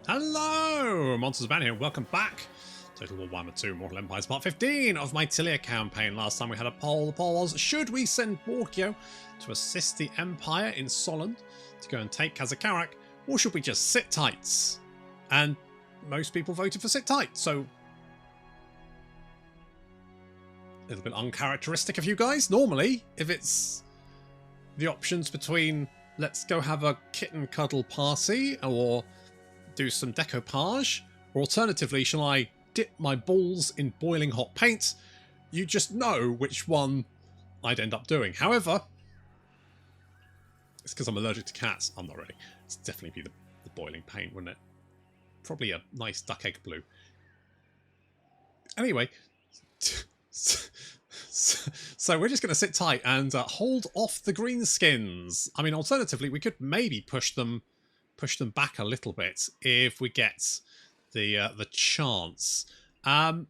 Hello! Monsters Band here, welcome back. Total War Warhammer 2 Mortal Empires Part 15 of my Tilea campaign. Last time we had a poll. The poll was, should we send Borgio to assist the Empire in Solent to go and take Kazakarak, or should we just sit tight? And most people voted for sit tight, so a little bit uncharacteristic of you guys. Normally, if it's the options between let's go have a kitten cuddle party or do some decoupage, or alternatively, shall I dip my balls in boiling hot paint, you just know which one I'd end up doing. However, it's because I'm allergic to cats. I'm not ready. It's definitely be the boiling paint, wouldn't it? Probably a nice duck egg blue. Anyway, so we're just going to sit tight and hold off the Greenskins. I mean, alternatively, we could maybe push them back a little bit if we get the chance. I've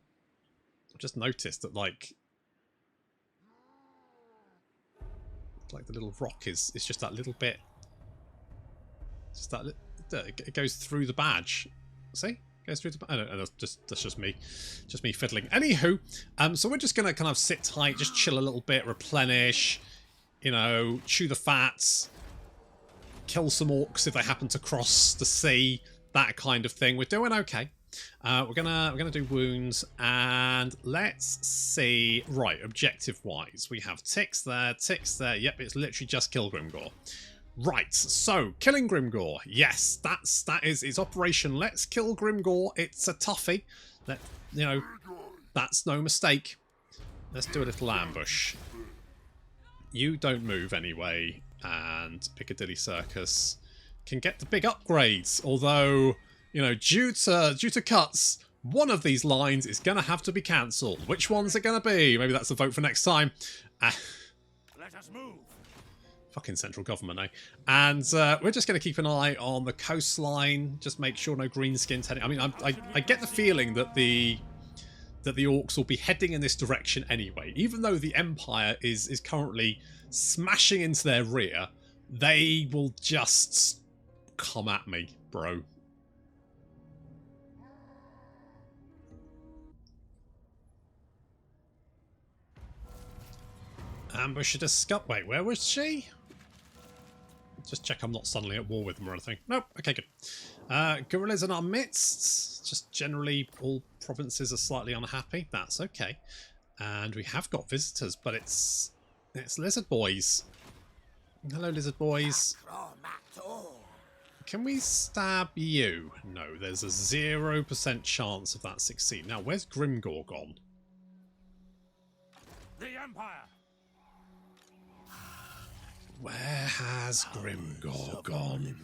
just noticed that like the little rock is just that little bit. Just that it goes through the badge. See? Goes through the. I don't know. That's just me fiddling. Anywho, so we're just gonna kind of sit tight, just chill a little bit, replenish, you know, chew the fats, kill some orcs if they happen to cross the sea, that kind of thing. We're doing okay. We're gonna do wounds, and let's see. Right, objective wise, we have ticks there. Yep, it's literally just kill Grimgor. Right, so killing Grimgor. Yes, that is its operation. Let's kill Grimgor. It's a toughie. That's no mistake. Let's do a little ambush. You don't move anyway, and Piccadilly Circus can get the big upgrades. Although, you know, due to cuts, one of these lines is going to have to be cancelled. Which one's it going to be? Maybe that's a vote for next time. Let us move. Fucking central government, eh? And we're just going to keep an eye on the coastline. Just make sure no greenskins heading. I mean, I get the feeling that the orcs will be heading in this direction anyway. Even though the Empire is currently smashing into their rear, they will just come at me, bro. Ambush at a scut. Wait, where was she? Just check I'm not suddenly at war with them or anything. Nope. Okay, good. Guerrillas in our midst. Just generally all provinces are slightly unhappy. That's okay. And we have got visitors, but it's lizard boys. Hello, lizard boys. Can we stab you? No, there's a 0% chance of that succeeding. Now, where's Grimgor gone? The Empire. Where has Grimgor gone?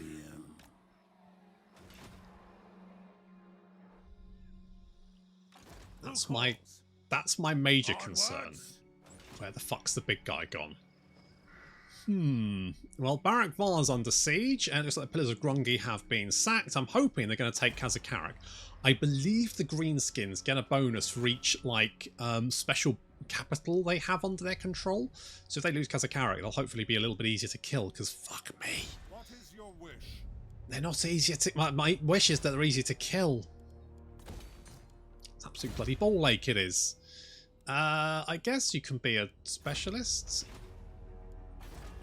That's my major concern. Where the fuck's the big guy gone? Well, Barak Var's under siege, and it looks like the Pillars of Grungi have been sacked. I'm hoping they're going to take Kazakarak. I believe the Greenskins get a bonus for each, like, special capital they have under their control. So if they lose Kazakarak, they'll hopefully be a little bit easier to kill, because fuck me. What is your wish? They're not easier to... My wish is that they're easier to kill. It's absolute bloody ball ache it is. I guess you can be a specialist.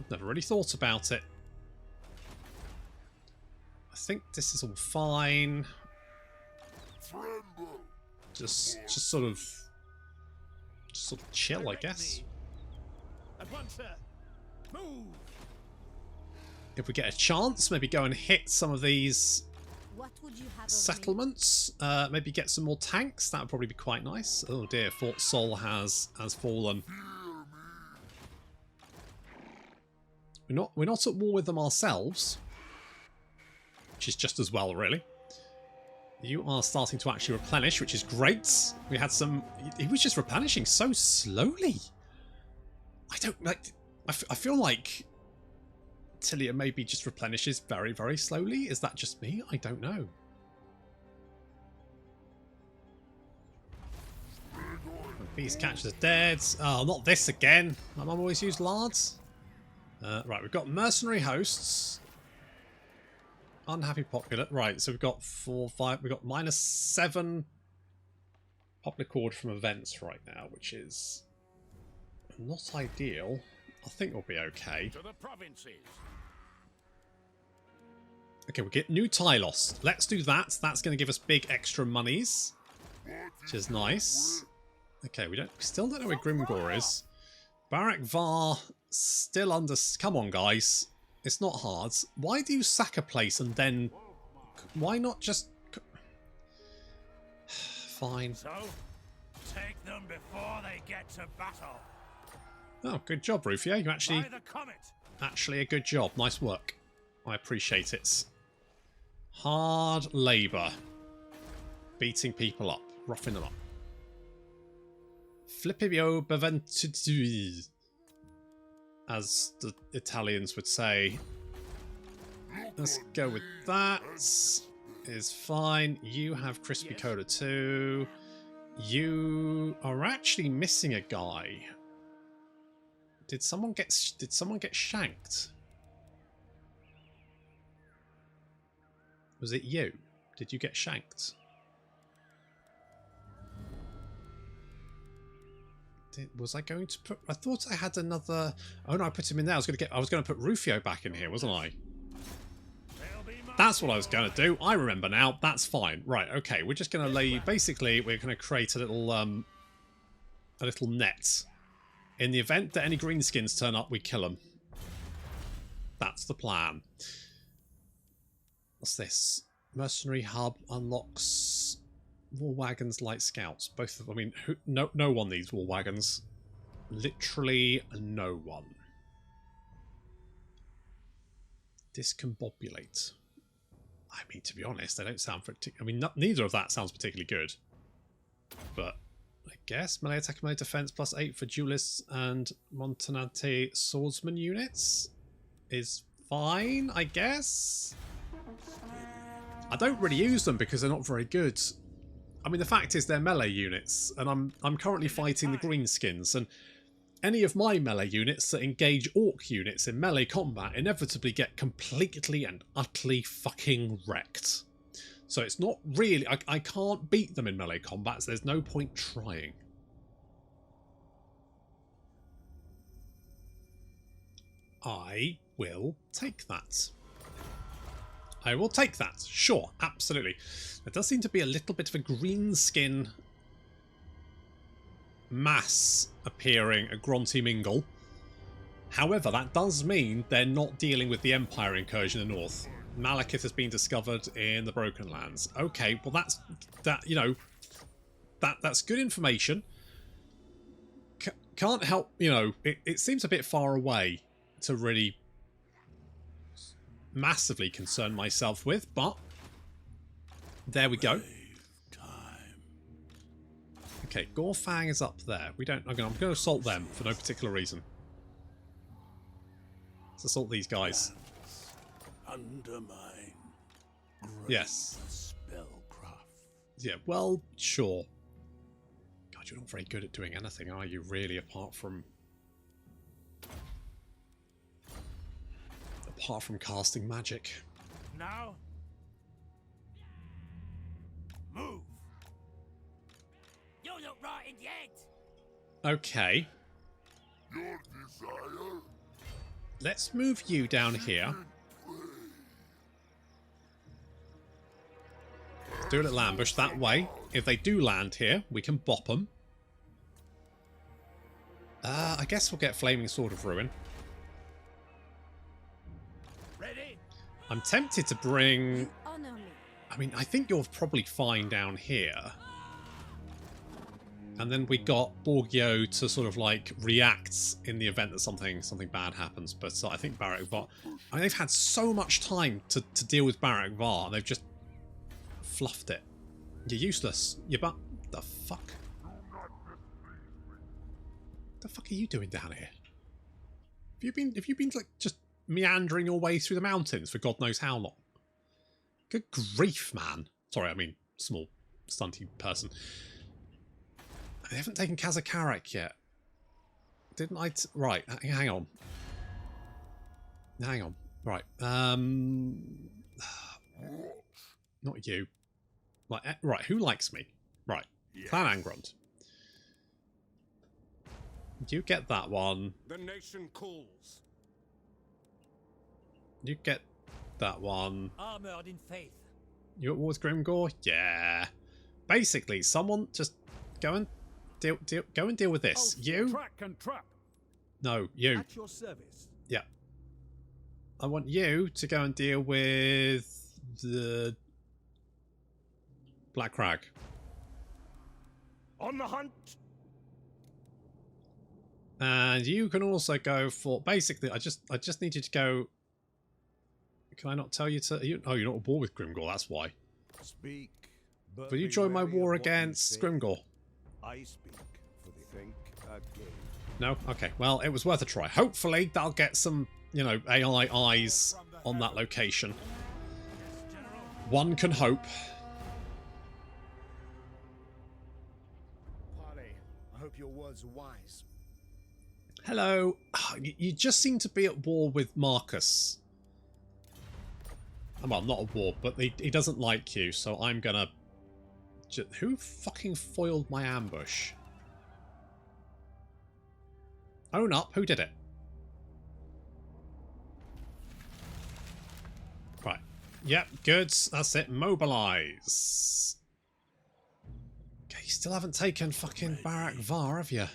I've never really thought about it. I think this is all fine. Just sort of chill, I guess. At once, sir. Move. If we get a chance, maybe go and hit some of these What would you have settlements. Maybe get some more tanks. That would probably be quite nice. Oh dear, Fort Sol has fallen. We're not at war with them ourselves, which is just as well, really. You are starting to actually replenish, which is great. We had some... He was just replenishing so slowly. I don't... like. I feel like Tilea maybe just replenishes very, very slowly. Is that just me? I don't know. Beast catchers are dead. Oh, not this again. My mum always used lards. Right, we've got mercenary hosts. Unhappy popular. Right, so we've got 4, 5. We've got -7 popular chord from events right now, which is not ideal. I think we'll be okay. To the provinces. Okay, we get new Tylos. Let's do that. That's going to give us big extra monies, which is nice. Okay, we still don't know where Grimgor is. Barak Var still under. Come on, guys. It's not hard. Why do you sack a place and then? Why not just? Fine. So, take them before they get to battle. Oh, good job, Rufio. You By the comet. actually a good job. Nice work. I appreciate it. Hard labour. Beating people up. Roughing them up. Flippio beventui, as the Italians would say. Let's go with that. Is fine. You have Crispy Cola too. You are actually missing a guy. Did someone get shanked? Was it you? Did you get shanked? Was I going to put? I thought I had another. Oh no, I put him in there. I was going to put Rufio back in here, wasn't I? That's what I was going to do. I remember now. That's fine. Right. Okay. We're just going to lay. Basically, we're going to create a little net. In the event that any greenskins turn up, we kill them. That's the plan. What's this? Mercenary hub unlocks war wagons, light scouts. Both of them. I mean, no one needs war wagons. Literally no one. Discombobulate. I mean, to be honest, they don't sound. I mean, neither of that sounds particularly good. But I guess melee attack, melee defense +8 for duelists and Montanante swordsman units is fine, I guess. I don't really use them because they're not very good. I mean, the fact is they're melee units, and I'm currently fighting the Greenskins, and any of my melee units that engage orc units in melee combat inevitably get completely and utterly fucking wrecked. So it's not really... I can't beat them in melee combat, so there's no point trying. I will take that. I will take that. Sure, absolutely. There does seem to be a little bit of a greenskin mass appearing at Gronty Mingle. However, that does mean they're not dealing with the Empire incursion in the north. Malekith has been discovered in the Broken Lands. Okay, well that's good information. Can't help, it seems a bit far away to really massively concern myself with, but there we go. Okay, Gorfang is up there. I'm going to assault them for no particular reason. Let's assault these guys. Undermine. Yes. Spellcraft. Yeah, well, sure. God, you're not very good at doing anything, are you, really, apart from casting magic? Now, move. You look right in the head. Okay. Your desire. Let's move you down here. Do a little ambush that way. If they do land here, we can bop them. I guess we'll get Flaming Sword of Ruin. Ready? I'm tempted to bring... I mean, I think you're probably fine down here. And then we got Borgio to sort of like react in the event that something bad happens. But I think Barak Var... I mean, they've had so much time to deal with Barak Var, and they've just fluffed it. You're useless. The fuck? The fuck are you doing down here? Have you been like just meandering your way through the mountains for God knows how long? Good grief, man. Sorry, I mean small, stunty person. They haven't taken Kazakarak yet. Didn't I? Right, hang on. Hang on. Right. Not you. Right, who likes me? Right, Clan Angrund. You get that one. The nation calls. You get that one. Armored in faith. You at war with Grimgor? Yeah. Basically, someone just go and deal with this. You? Track and trap. No, you. At your service. Yeah. I want you to go and deal with the Black Crag. On the hunt. And you can also go for basically. I just need you to go. Can I not tell you to? Oh, you're not at war with Grimgor. That's why. Speak. Will you join my war against Grimgor? I speak for the think again. No? Okay. Well, it was worth a try. Hopefully, that'll get some, you know, AI eyes on that location. One can hope. Parley, I hope your words are wise. Hello. You just seem to be at war with Marcus. Well, not at war, but he doesn't like you, so I'm gonna... Who fucking foiled my ambush? Own up, who did it? Right. Yep, good. That's it. Mobilise. Okay, you still haven't taken fucking Barak Var, have you?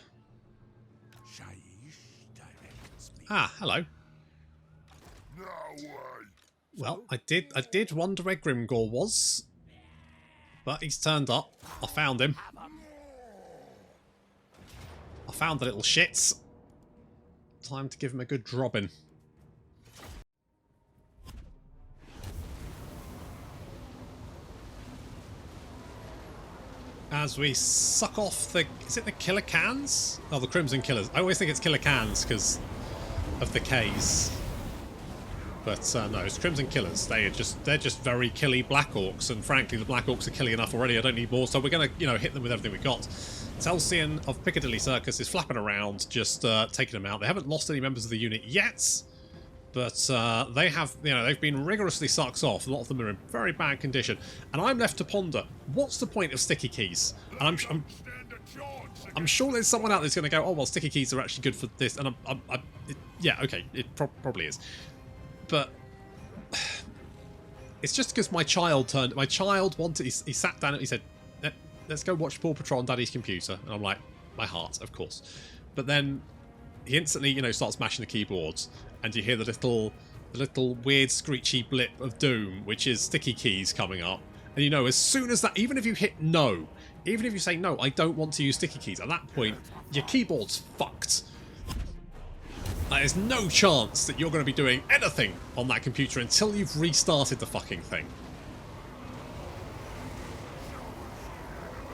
Ah, hello. No way. Well, I did wonder where Grimgor was. But he's turned up. I found him. I found the little shits. Time to give him a good drobbing. As we suck off the... Is it the Killer Cans? Oh, the Crimson Killers. I always think it's Killer Cans because of the Ks. But no, it's Crimson Killers. They're just very killy Black Orcs, and frankly, the Black Orcs are killy enough already. I don't need more, so we're gonna, you know, hit them with everything we got. Telsian of Piccadilly Circus is flapping around, just taking them out. They haven't lost any members of the unit yet, but they have, you know, they've been rigorously sucked off. A lot of them are in very bad condition, and I'm left to ponder: what's the point of sticky keys? And I'm sure there's someone out there that's going to go, oh well, sticky keys are actually good for this, and yeah, okay, it probably is. But it's just because my child wanted, he sat down and he said, let's go watch Paw Patrol on Daddy's computer. And I'm like, my heart, of course. But then he instantly, you know, starts mashing the keyboards, and you hear the little weird screechy blip of doom, which is sticky keys coming up. And you know, as soon as that, even if you hit no, even if you say no, I don't want to use sticky keys, at that point, your keyboard's fucked. There's no chance that you're going to be doing anything on that computer until you've restarted the fucking thing.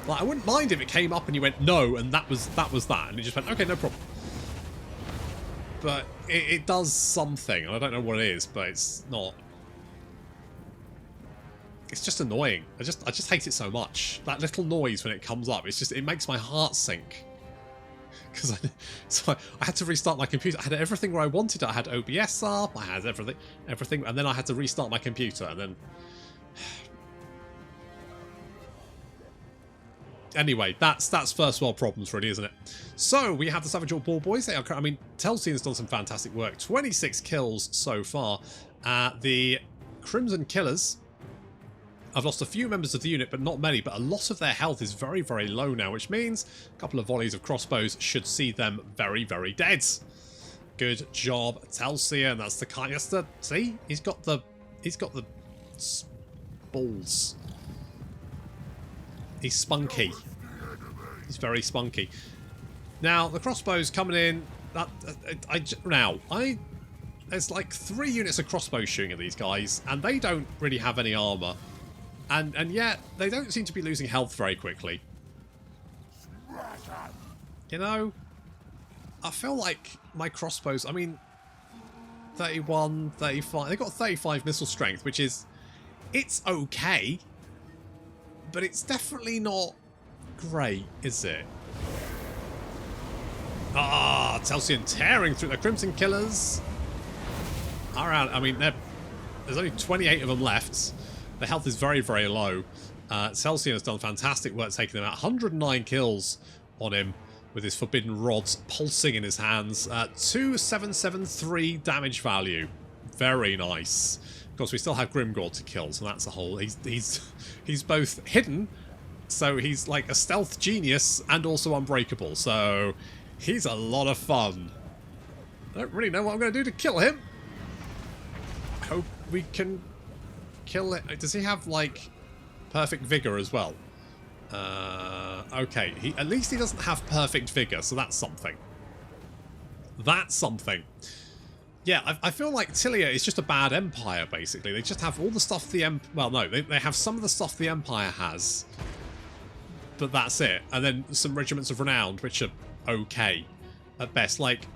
Like, I wouldn't mind if it came up and you went no, and that was that, and you just went, okay, no problem. But it does something, and I don't know what it is, but it's not. It's just annoying. I just hate it so much. That little noise when it comes up, it makes my heart sink. Because I had to restart my computer. I had everything where I wanted it. I had OBS up. I had everything, and then I had to restart my computer. And then, anyway, that's first world problems, really, isn't it? So we have the Savage Orc Ball Boys. They are, I mean, Telsian's done some fantastic work. 26 kills so far. The Crimson Killers. I've lost a few members of the unit, but not many, but a lot of their health is very, very low now, which means a couple of volleys of crossbows should see them very, very dead. Good job, Telsian. That's the kind. That's the, see? He's got the balls. He's spunky. He's very spunky. Now, the crossbows coming in, there's like 3 units of crossbows shooting at these guys, and they don't really have any armor. And yet, they don't seem to be losing health very quickly. You know, I feel like my crossbows, I mean, 31, 35, they've got 35 missile strength, which is, it's okay, but it's definitely not great, is it? Ah, Telsian tearing through the Crimson Killers. Around, I mean, there's only 28 of them left. The health is very, very low. Celsius has done fantastic work taking them out. 109 kills on him with his forbidden rods pulsing in his hands. 2773 damage value. Very nice. Of course, we still have Grimgor to kill, so that's a whole... He's both hidden, so he's like a stealth genius, and also unbreakable. So he's a lot of fun. I don't really know what I'm going to do to kill him. I hope we can kill it. Does he have, like, perfect vigor as well? Okay. At least he doesn't have perfect vigor, so that's something. That's something. Yeah, I feel like Tilea is just a bad empire, basically. They just have all the stuff the well, no, they have some of the stuff the Empire has, but that's it. And then some regiments of renown, which are okay at best. Like,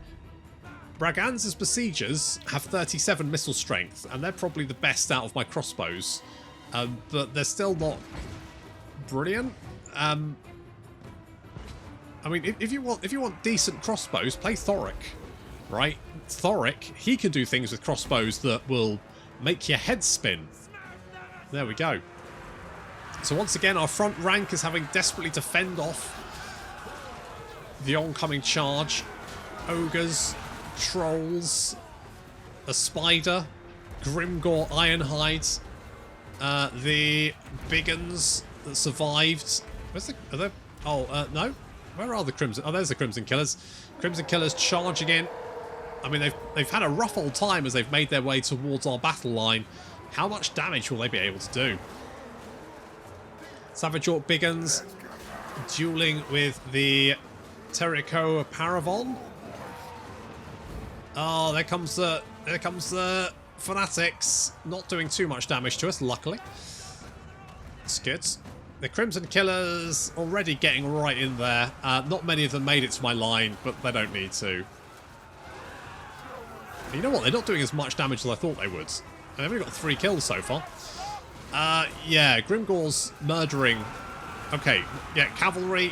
Braganza's besiegers have 37 missile strength, and they're probably the best out of my crossbows, but they're still not brilliant. I mean, if you want decent crossbows, play Thoric, right? Thoric, he can do things with crossbows that will make your head spin. There we go. So once again, our front rank is having desperately to fend off the oncoming charge. Ogres, trolls, a spider, Grimgor Ironhide, the big uns that survived. Where's the... Are there... Oh, no. Where are the Crimson... Oh, there's the Crimson Killers. Crimson Killers charging in. I mean, they've had a rough old time as they've made their way towards our battle line. How much damage will they be able to do? Savage Orc Biggins dueling with the Terrico Paravon. Oh, there comes the Fanatics. Not doing too much damage to us, luckily. It's good. The Crimson Killers already getting right in there. Not many of them made it to my line, but they don't need to. You know what? They're not doing as much damage as I thought they would. They've only got 3 kills so far. Yeah, Grimgor's murdering. Okay, yeah, cavalry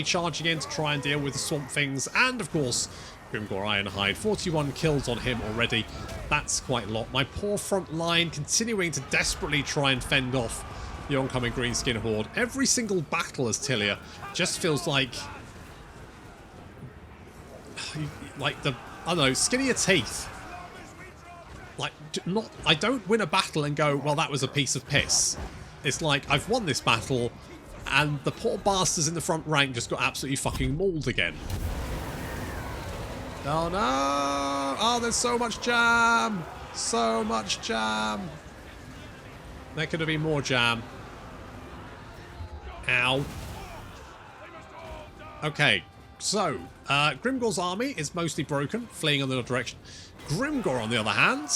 charging in to try and deal with the Swamp Things. And, of course, Grimgor Ironhide. 41 kills on him already. That's quite a lot. My poor front line continuing to desperately try and fend off the oncoming Greenskin Horde. Every single battle as Tilea just feels like the... I don't know, skinnier teeth. Like, I don't win a battle and go, well, that was a piece of piss. It's like, I've won this battle, and the poor bastards in the front rank just got absolutely fucking mauled again. Oh no! Oh, there's so much jam! So much jam! There could have been more jam. Ow. Okay. So, Grimgor's army is mostly broken, fleeing in the other direction. Grimgor, on the other hand,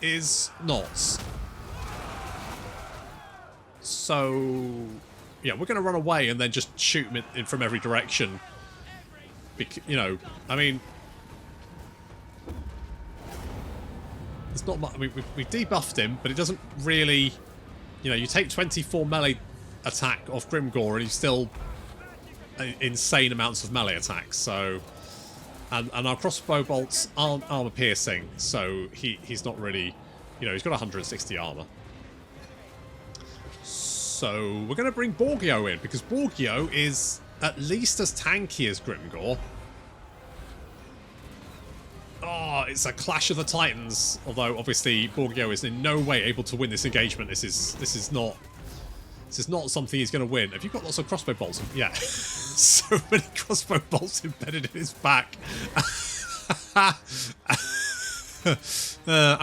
is not. So, yeah, we're going to run away and then just shoot him in from every direction. You know, I mean... It's not much... I mean, we debuffed him, but it doesn't really... You know, you take 24 melee attack off Grimgor and he's still... insane amounts of melee attacks, so and our crossbow bolts aren't armor piercing, so he's not really, you know, he's got 160 armor. So we're going to bring Borgio in because Borgio is at least as tanky as Grimgor. Oh, it's a clash of the titans, although obviously Borgio is in no way able to win this engagement. This is not something he's going to win. Have you got lots of crossbow bolts? Yeah. So many crossbow bolts embedded in his back. I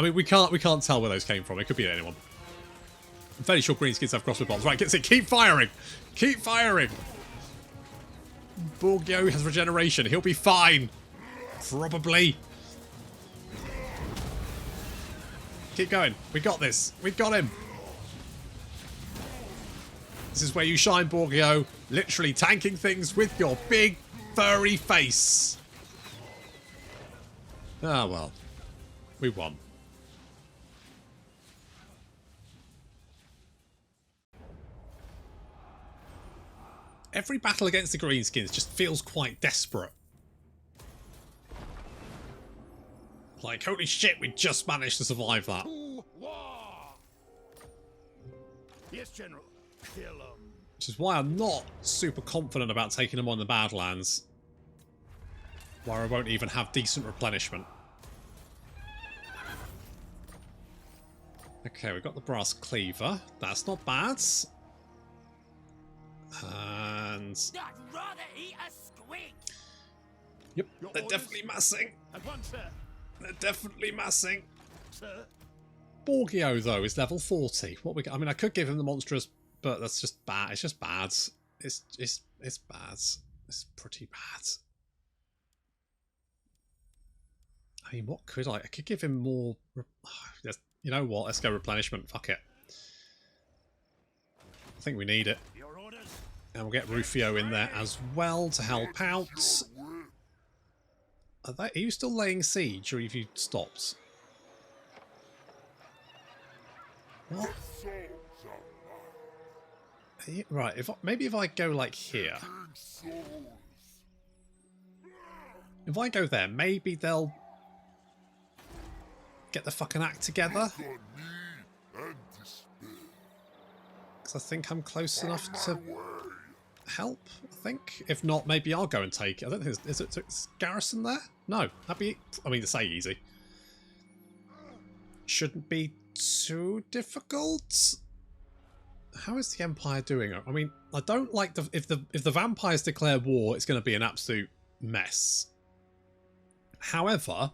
mean, we can't tell where those came from. It could be anyone. I'm fairly sure Greenskins have crossbow bolts. Right, gets it. Keep firing. Keep firing. Borgio has regeneration. He'll be fine. Probably. Keep going. We got this. We got him. This is where you shine, Borgio. Literally tanking things with your big, furry face. Ah, well. We won. Every battle against the Greenskins just feels quite desperate. Like, holy shit, we just managed to survive that. Yes, General. Kill 'em. Which is why I'm not super confident about taking them on the Badlands, where I won't even have decent replenishment. Okay, we've got the brass cleaver. That's not bad. And I'd rather eat a squig. yep, Your they're orders? definitely massing. At once, sir. They're definitely massing. Sir. Borgio though is level 40. What we? I mean, I could give him the monstrous, but that's just bad. It's just bad. It's bad. It's pretty bad. I mean, what could I? I could give him more. You know what? Let's go replenishment. Fuck it. I think we need it. Your orders? And we'll get Rufio in there as well to help out. Are you still laying siege, or have you stopped? What? Right, maybe if I go like here. If I go there, maybe they'll get the fucking act together. Because I think I'm close enough to help, I think. If not, maybe I'll go and take it. I don't think is it garrison there? No, that'd be, I mean, to say easy. Shouldn't be too difficult. How is the Empire doing? I mean, I don't like if the vampires declare war, it's going to be an absolute mess. However,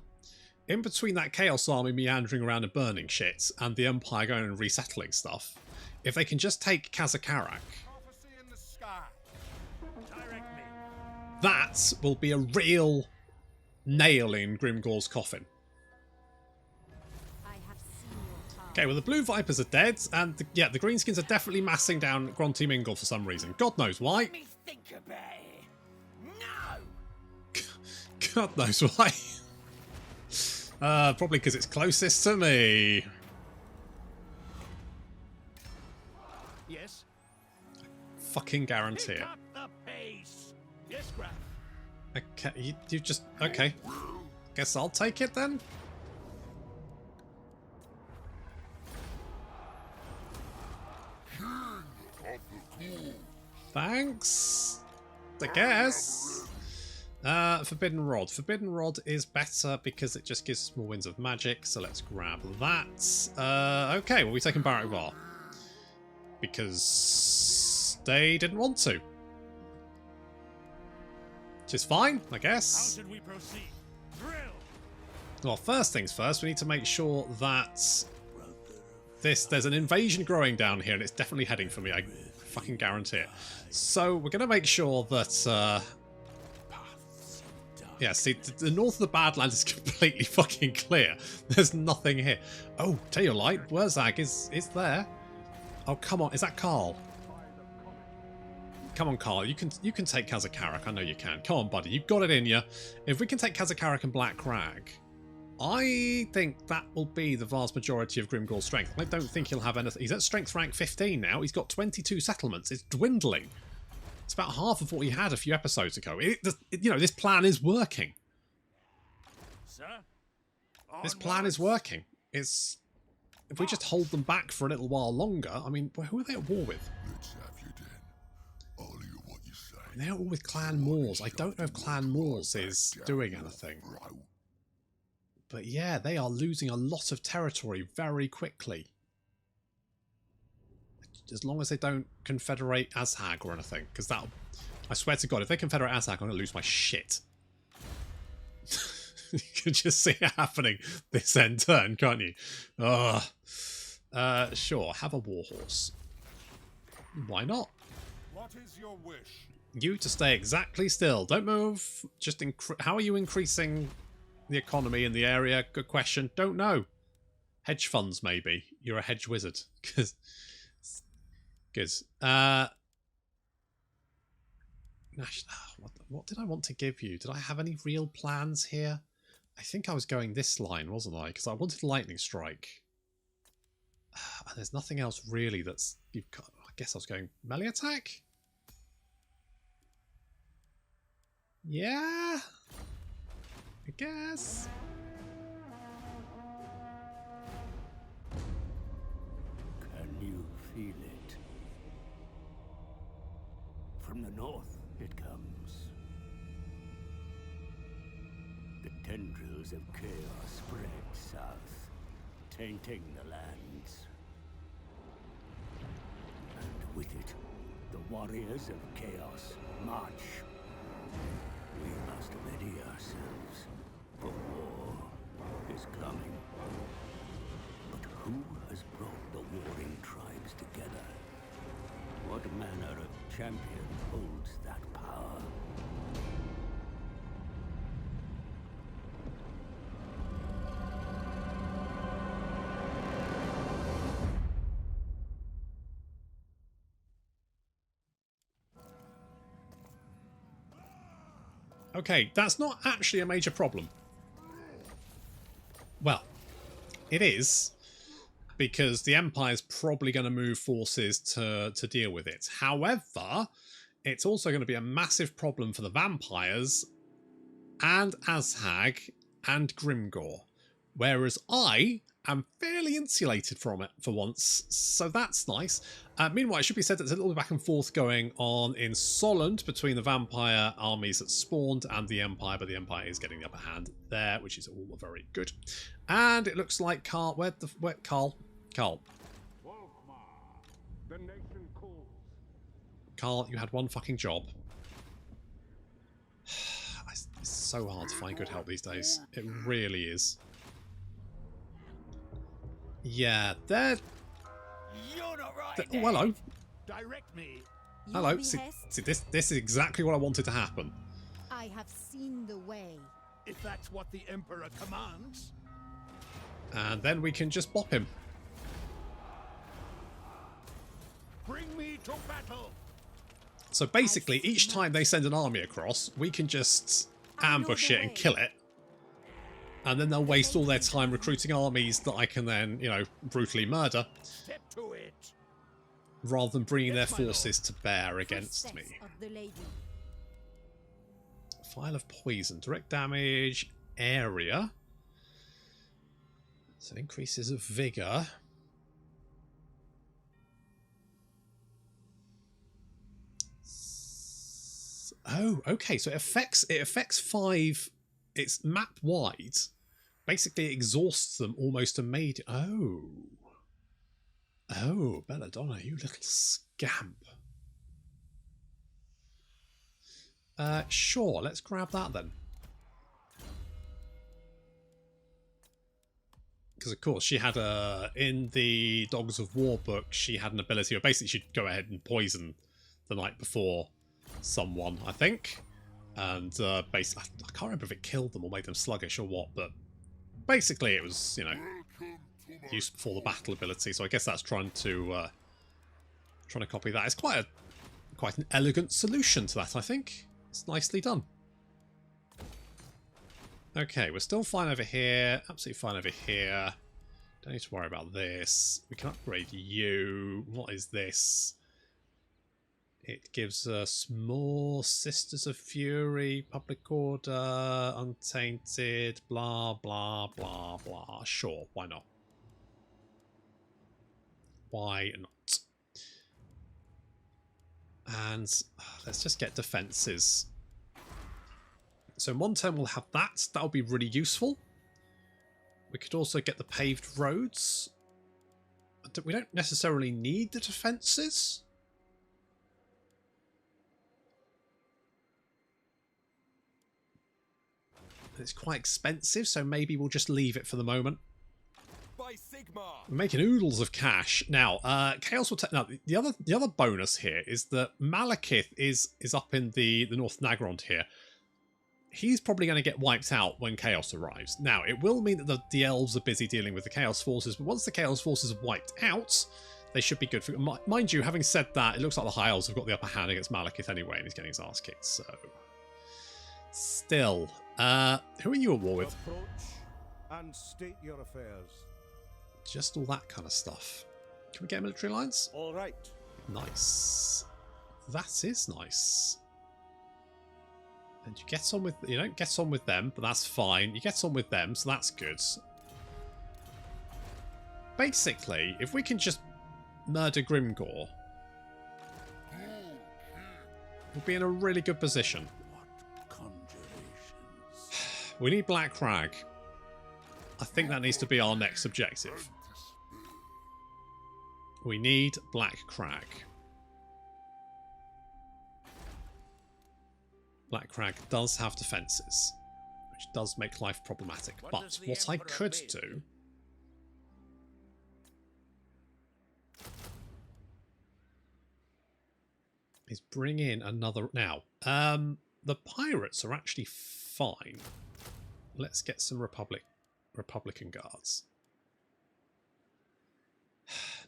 in between that Chaos Army meandering around and burning shit and the Empire going and resettling stuff, if they can just take Kazakarak, Prophecy in the sky. Direct me. that will be a real nail in Grimgor's coffin. I have seen your task. Okay, well the Blue Vipers are dead, and the Greenskins are definitely massing down Grunty Mingle for some reason. God knows why. Let me think about it. No. God knows why. Probably because it's closest to me. Yes. Fucking guarantee Pick it. up the pace. Yes, Graf. Okay, you just... Okay. Guess I'll take it then? Thanks. I guess. Forbidden Rod. Forbidden Rod is better because it just gives us more winds of magic, so let's grab that. Okay, well we're taking Barak Var. Because they didn't want to. Which is fine, I How guess. should we proceed? Drill. Well, first things first, we need to make sure that there's an invasion growing down here, and it's definitely heading for me. I fucking guarantee it. So we're going to make sure that... yeah, see, the north of the Badlands is completely fucking clear. There's nothing here. Oh, tell you light, Wurzag is there. Oh, come on, is that Carl? Come on, Carl, you can take Kazakarak. I know you can. Come on, buddy, you've got it in you. If we can take Kazakarak and Black Crag, I think that will be the vast majority of Grimgor's strength. I don't think he'll have anything. He's at strength rank 15 now. He's got 22 settlements. It's dwindling. It's about half of what he had a few episodes ago. You know, this plan is working. Sir? This plan is working. It's... If we just hold them back for a little while longer, I mean, who are they at war with? Let's have you then. I'll hear what you say. They're all with Clan Moors. I don't know if Clan Moors is doing anything. But yeah, they are losing a lot of territory very quickly. As long as they don't confederate Azhag or anything. Because that, I swear to God, if they confederate Azhag, I'm going to lose my shit. You can just see it happening this end turn, can't you? Sure, have a warhorse. Why not? What is your wish? You to stay exactly still. Don't move. Just how are you increasing the economy in the area? Good question. Don't know. Hedge funds, maybe. You're a hedge wizard. Good. What did I want to give you? Did I have any real plans here? I think I was going this line, wasn't I? Because I wanted Lightning Strike. And there's nothing else really that's... I guess I was going melee attack? Yeah? I guess. Can you feel it? From the north it comes. The tendrils of chaos spread south, tainting the lands. And with it, the warriors of chaos march. We must ready ourselves, for war is coming. But who has brought the warring tribes together? What manner of champion holds that power? Okay, that's not actually a major problem. Well, it is, because the Empire's probably going to move forces to deal with it. However, it's also going to be a massive problem for the vampires and Azhag and Grimgor. Whereas I am fairly insulated from it for once, so that's nice. Meanwhile, it should be said that there's a little back and forth going on in Solent between the vampire armies that spawned and the Empire, but the Empire is getting the upper hand there, which is all very good. And it looks like Carl, Carl. The nation calls. Carl, you had one fucking job. It's so hard to find good help these days. It really is. Yeah, they're... You're not right. Oh, hello. Direct me. Hello. Your See, behest, this is exactly what I wanted to happen. I have seen the way. If that's what the Emperor commands. And then we can just bop him. Bring me to battle. So basically, each time they send an army across, we can just ambush it and kill it. And then they'll waste all their time recruiting armies that I can then, you know, brutally murder, Step to it. rather than bringing their Yes, my lord. forces to bear against me. Footsteps of the lady. File of poison, direct damage, area. So increases of vigor. Oh, okay. So it affects 5. It's map wide. Basically, it exhausts them almost immediately. Oh, Belladonna, you little scamp. Sure, let's grab that then. Because of course she had in the Dogs of War book, she had an ability where basically she'd go ahead and poison the night before someone, I think. And basically, I can't remember if it killed them or made them sluggish or what, but basically it was, you know, used before the battle ability. So I guess that's trying to copy that. It's quite an elegant solution to that, I think. It's nicely done. Okay, we're still fine over here. Absolutely fine over here. Don't need to worry about this. We can upgrade you. What is this? It gives us more Sisters of Fury, Public Order, Untainted, blah, blah, blah, blah. Sure, why not? Why not? And let's just get defences. So in one turn we'll have that. That'll be really useful. We could also get the paved roads. We don't necessarily need the defences. It's quite expensive, so maybe we'll just leave it for the moment. By Sigma. We're making oodles of cash. Now, Chaos will take... Now, the other bonus here is that Malekith is up in the North Nagrond here. He's probably going to get wiped out when Chaos arrives. Now, it will mean that the elves are busy dealing with the Chaos forces, but once the Chaos forces are wiped out, they should be good for... Mind you, having said that, it looks like the High Elves have got the upper hand against Malekith anyway, and he's getting his ass kicked, so... Still... who are you at war with? Approach and state your affairs. Just all that kind of stuff. Can we get military lines? All right. Nice. That is nice. And you get on with... You don't get on with them, but that's fine. You get on with them, so that's good. Basically, if we can just murder Grimgor... We'll be in a really good position. What conjurations? We need Black Crag. I think that needs to be our next objective. We need Black Crag. Black Crag does have defences, which does make life problematic. But what I could do is bring in another... Now, the pirates are actually fine. Let's get some Republican guards.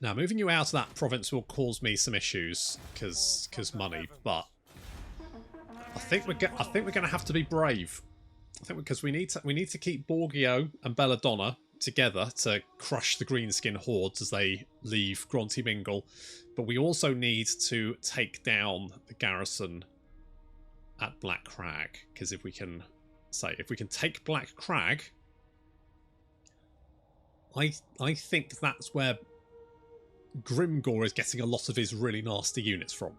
Now, moving you out of that province will cause me some issues because money, but I think we're going to have to be brave. I think because we need to keep Borgio and Belladonna together to crush the Greenskin hordes as they leave Gronty Mingle, but we also need to take down the garrison at Black Crag, because if we can take Black Crag, I think that's where Grimgor is getting a lot of his really nasty units from.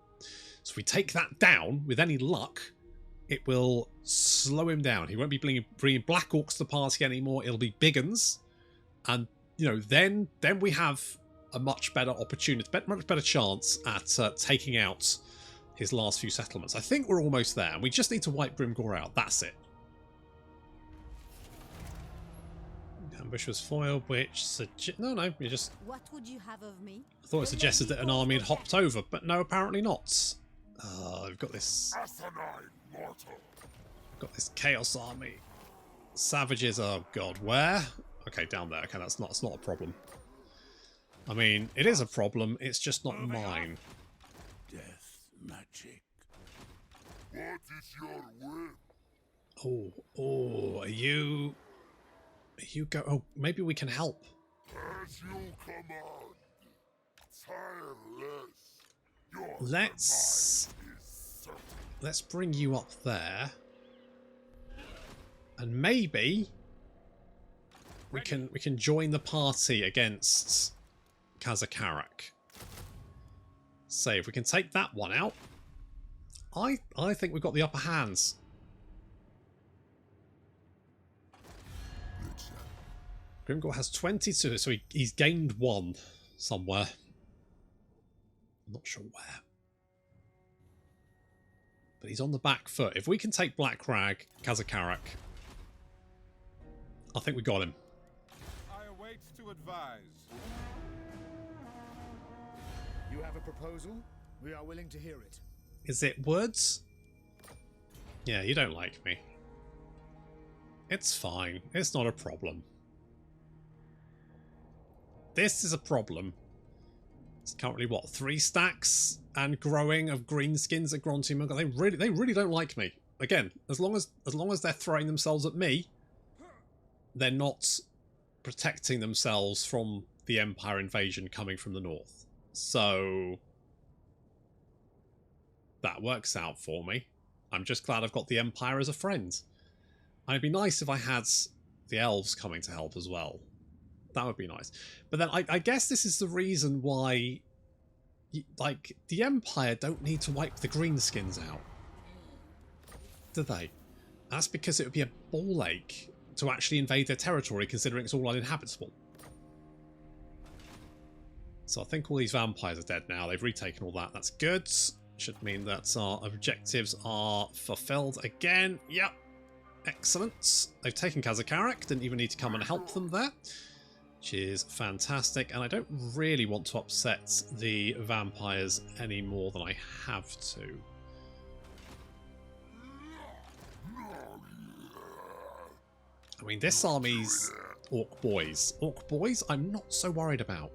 So if we take that down, with any luck, it will slow him down. He won't be bringing Black Orcs to the party anymore. It'll be big uns. And, you know, then we have a much better opportunity, much better chance at taking out his last few settlements. I think we're almost there. And we just need to wipe Grimgor out. That's it. Ambush was foiled, which no, you just... What would you have of me? I thought it suggested that an army had hopped over, but no, apparently not. I've got this... I've got this Chaos army. Savages, oh god, where? Okay, down there. Okay, that's not a problem. I mean, it is a problem, it's just not mine. Death magic. What is your whim? Oh, are you go... Oh, maybe we can help. As you command. Tireless. Your Let's bring you up there. And maybe we can join the party against Kazakarak. So if we can take that one out, I think we've got the upper hands. Grimgor has 22, so he's gained 1 somewhere. I'm not sure where. But he's on the back foot. If we can take Black Crag, Kazakarak, I think we got him. I await to advise. You have a proposal? We are willing to hear it. Is it Woods? Yeah, you don't like me. It's fine. It's not a problem. This is a problem. It's currently, what, 3 stacks and growing of Greenskins at Gronty Mingle. They really don't like me. Again, as long as they're throwing themselves at me, they're not protecting themselves from the Empire invasion coming from the north. So that works out for me. I'm just glad I've got the Empire as a friend. And it'd be nice if I had the elves coming to help as well. That would be nice. But then I guess this is the reason why, like, the Empire don't need to wipe the Greenskins out. Do they? That's because it would be a ball ache to actually invade their territory, considering it's all uninhabitable. So I think all these vampires are dead now. They've retaken all that. That's good. Should mean that our objectives are fulfilled again. Yep. Excellent. They've taken Kazakarak. Didn't even need to come and help them there. Which is fantastic. And I don't really want to upset the vampires any more than I have to. I mean, this army's Orc boys. Orc boys, I'm not so worried about.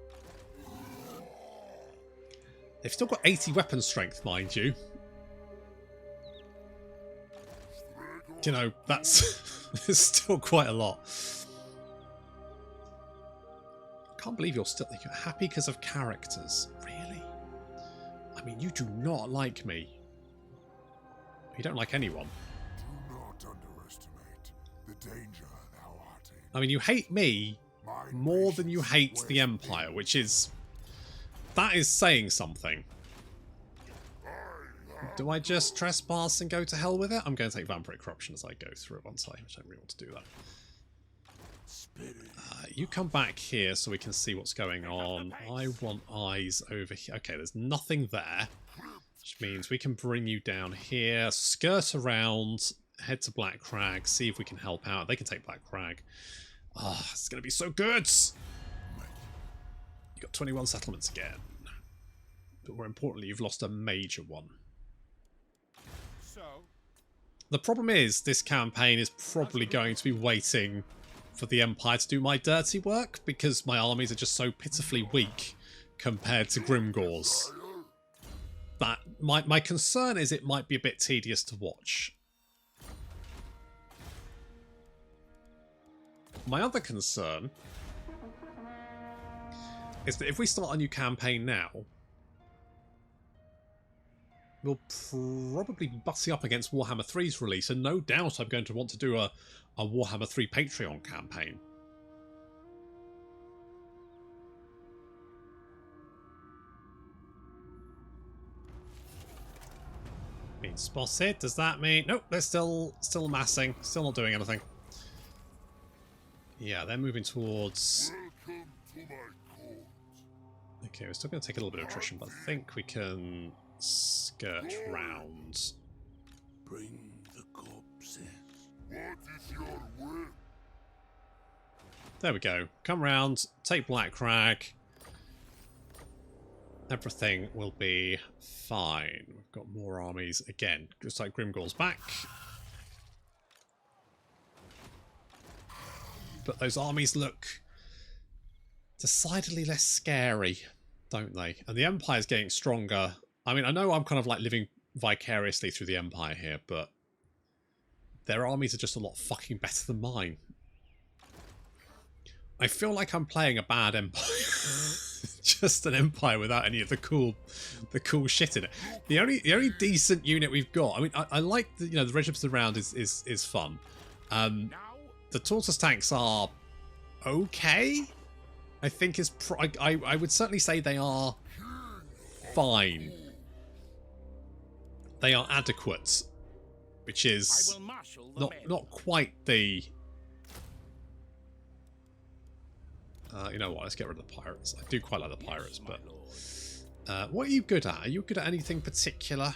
They've still got 80 weapon strength, mind you. You know, that's it's still quite a lot. I can't believe you're happy because of characters. Really? I mean, you do not like me. You don't like anyone. Do not underestimate the danger thou art in. I mean, you hate me more than you hate the Empire, which is... That is saying something. Do I just trespass and go to hell with it? I'm going to take Vampire Corruption as I go through it once I don't really want to do that. You come back here so we can see what's going on. I want eyes over here. Okay, there's nothing there, which means we can bring you down here, skirt around, head to Black Crag, see if we can help out. They can take Black Crag. Ah, oh, it's going to be so good! You got 21 settlements again. But more importantly, you've lost a major one. So, the problem is, this campaign is probably going to be waiting for the Empire to do my dirty work, because my armies are just so pitifully weak compared to Grimgor's. That my concern is it might be a bit tedious to watch. My other concern is that if we start a new campaign now, we'll probably be butting up against Warhammer 3's release, and no doubt I'm going to want to do a Warhammer 3 Patreon campaign. Being spotted, does that mean... Nope, they're still massing, still not doing anything. Yeah, they're moving towards... Okay, we're still going to take a little bit of attrition, but I think we can skirt round. Bring the corpses. What is your will? There we go. Come round, take Black Crag. Everything will be fine. We've got more armies again. Just like Grimgor's back. But those armies look decidedly less scary, don't they? And the Empire's getting stronger. I mean, I know I'm kind of like living vicariously through the Empire here, but their armies are just a lot fucking better than mine. I feel like I'm playing a bad Empire. Just an Empire without any of the cool shit in it. The only decent unit we've got. I mean, I like the the regiments around is fun. The Tortoise tanks are okay. I think I would certainly say they are fine. They are adequate, which is not quite the. You know what? Let's get rid of the pirates. I do quite like the pirates, but what are you good at? Are you good at anything particular?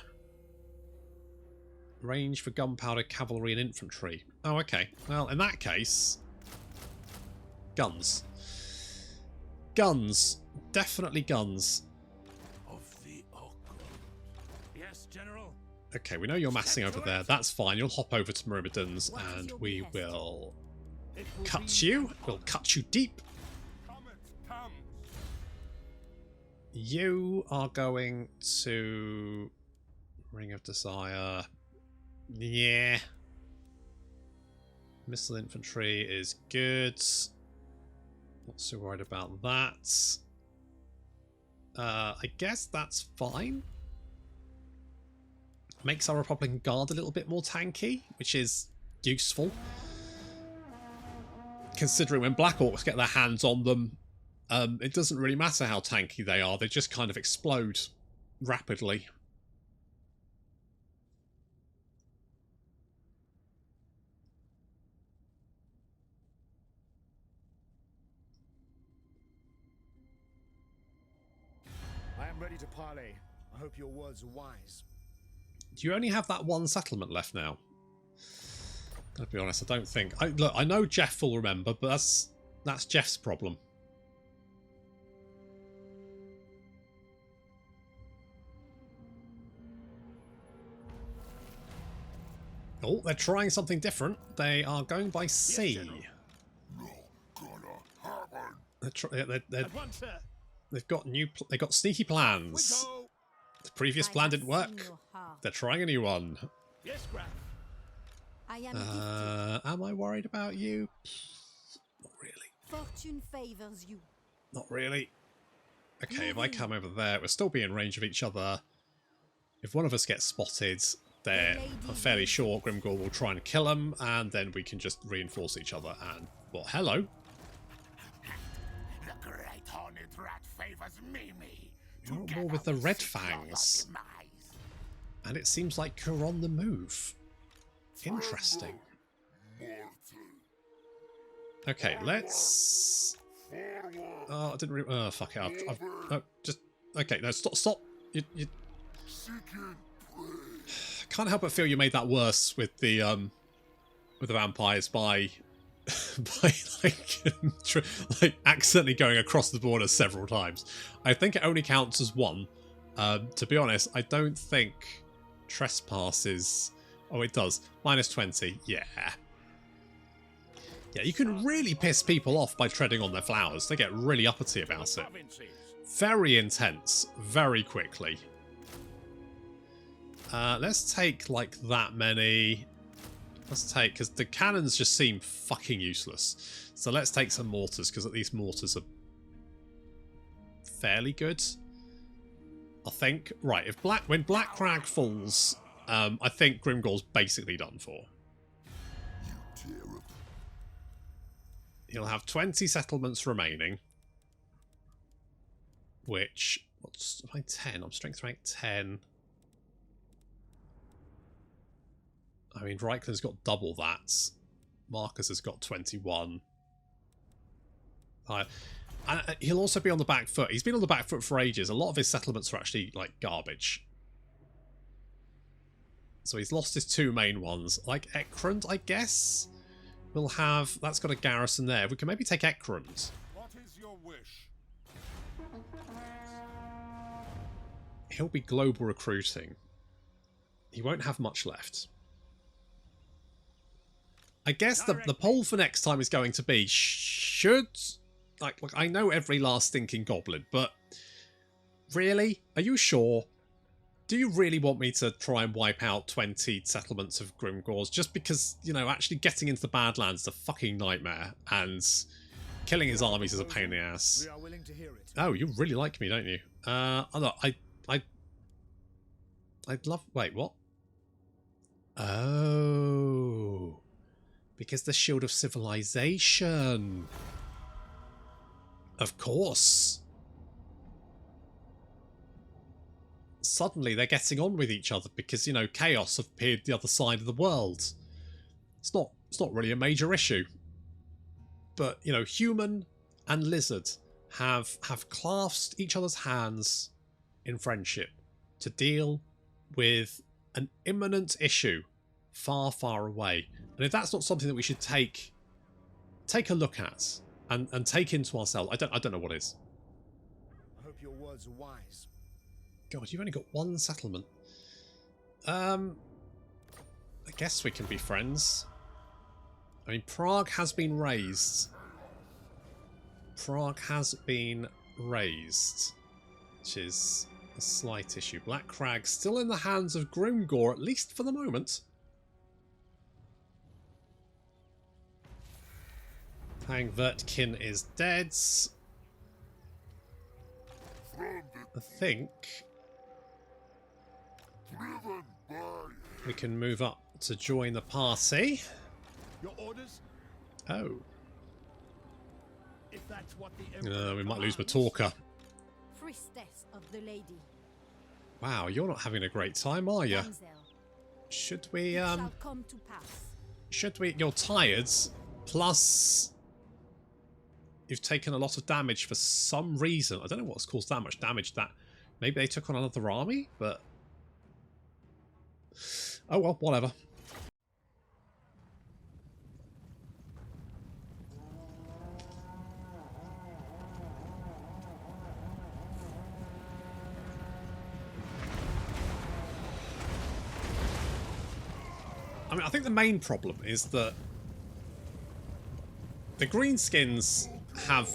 Range for gunpowder, cavalry, and infantry. Oh, okay. Well, in that case, guns. Guns. Definitely guns. Of the occult. Yes, General. Okay, we know you're massing over there. That's fine. You'll hop over to Myrmidons, and we will cut you. We'll cut you deep. You are going to Ring of Desire. Yeah. Missile infantry is good. Not so worried about that. I guess that's fine. Makes our Republican Guard a little bit more tanky, which is useful. Considering when Black Orcs get their hands on them, it doesn't really matter how tanky they are, they just kind of explode rapidly. I am ready to parley. I hope your words are wise. Do you only have that one settlement left now? Gotta be honest, I don't think. Look, I know Jeff will remember, but that's Jeff's problem. Oh, they're trying something different. They are going by sea. They've got they've got sneaky plans. The previous plan didn't work. They're trying a new one. Yes, Graf. I am am I worried about you? Not really. Fortune favors you. Not really. Okay, if I come over there, we'll still be in range of each other. If one of us gets spotted, I'm fairly sure Grimgor will try and kill him, and then we can just reinforce each other. And well, hello. The great horned rat favors Mimi. Not more with the red fangs. And it seems like you're on the move. Interesting. Okay, let's... Oh, I didn't really... Oh, fuck it. No, just... Okay, no, stop. You... Can't help but feel you made that worse with the vampires by like accidentally going across the border several times. I think it only counts as one. To be honest, I don't think trespass is... Oh, it does. Minus 20. Yeah. Yeah, you can really piss people off by treading on their flowers. They get really uppity about it. Very intense. Very quickly. Let's take, like, that many. Let's take... Because the cannons just seem fucking useless. So let's take some mortars, because at least mortars are fairly good. I think. Right, if when Black Crag falls, I think Grimgor's basically done for. He'll have 20 settlements remaining. Which... What's my 10? I'm strength rank 10. I mean, Reikland's got double that. Marcus has got 21. And he'll also be on the back foot. He's been on the back foot for ages. A lot of his settlements are actually, like, garbage. So he's lost his two main ones. Like, Ekrund, I guess? We'll have... That's got a garrison there. We can maybe take Ekrund. What is your wish? He'll be global recruiting. He won't have much left. I guess the poll for next time is going to be, should... Like, look, I know every last stinking goblin, but really? Are you sure? Do you really want me to try and wipe out 20 settlements of Grimgors just because, you know, actually getting into the Badlands is a fucking nightmare and killing his armies is a pain in the ass? We are willing to hear it. Oh, you really like me, don't you? I'd love... Wait, what? Oh... Because the Shield of Civilization. Of course. Suddenly they're getting on with each other because, you know, chaos have appeared the other side of the world. It's not really a major issue. But, you know, human and lizard have clasped each other's hands in friendship to deal with an imminent issue far, far away. And if that's not something that we should take a look at and take into ourselves, I don't know what is. I hope your words are wise. God, you've only got one settlement. I guess we can be friends. I mean, Prague has been raised. Prague has been raised, which is a slight issue. Black Crag still in the hands of Grimgor, at least for the moment. Hang Vertkin is dead. I think we can move up to join the party. Your orders? Oh. If that's what the We might lose Matorka. Priestess of the lady. Wow, you're not having a great time, are you? Damsel, Should we, it shall come to pass. Should we... You're tired, plus you've taken a lot of damage for some reason. I don't know what's caused that much damage. That maybe they took on another army, but... Oh well, whatever. I mean, I think the main problem is that the Greenskins have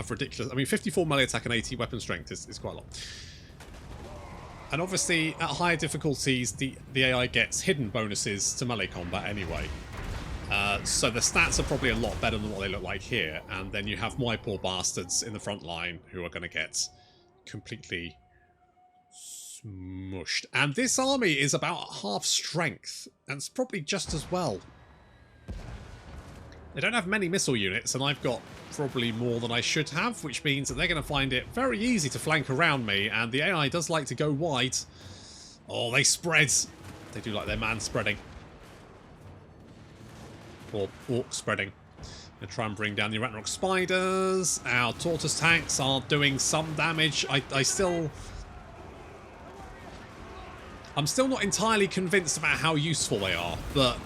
ridiculous... I mean, 54 melee attack and 80 weapon strength is quite a lot. And obviously, at higher difficulties, the AI gets hidden bonuses to melee combat anyway. So the stats are probably a lot better than what they look like here. And then you have my poor bastards in the front line who are going to get completely smushed. And this army is about half strength. And it's probably just as well. They don't have many missile units, and I've got probably more than I should have, which means that they're going to find it very easy to flank around me, and the AI does like to go wide. Oh, they spread. They do like their man spreading. Or orc spreading. Gonna try and bring down the Arachnarok spiders. Our tortoise tanks are doing some damage. I'm still not entirely convinced about how useful they are, but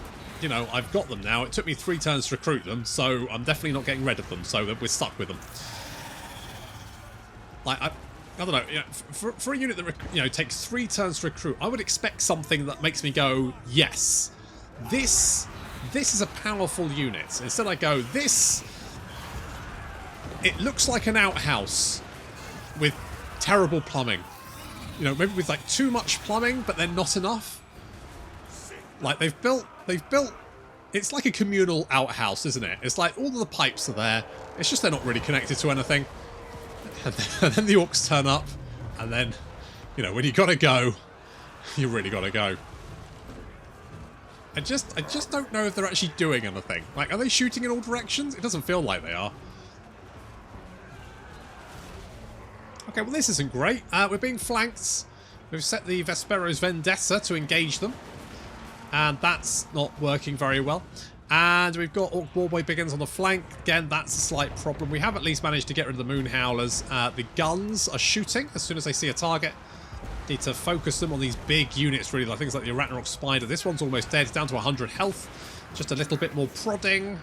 you know, I've got them now. It took me 3 turns to recruit them, so I'm definitely not getting rid of them, so we're stuck with them. Like, I don't know, you know, for a unit that, you know, takes 3 turns to recruit, I would expect something that makes me go, yes, this is a powerful unit. Instead I go, it looks like an outhouse with terrible plumbing. You know, maybe with like too much plumbing, but then not enough. Like they've built, it's like a communal outhouse, isn't it? It's like all of the pipes are there. It's just they're not really connected to anything. And then the orcs turn up, and then, you know, when you gotta go, you really gotta go. I just don't know if they're actually doing anything. Like, are they shooting in all directions? It doesn't feel like they are. Okay, well this isn't great. We're being flanked. We've set the Vespero's Vendetta to engage them. And that's not working very well. And we've got Orc Warboy Biggins on the flank. Again, that's a slight problem. We have at least managed to get rid of the Moon Howlers. The guns are shooting as soon as they see a target. Need to focus them on these big units, really, like things like the Arachnarok Spider. This one's almost dead. It's down to 100 health. Just a little bit more prodding.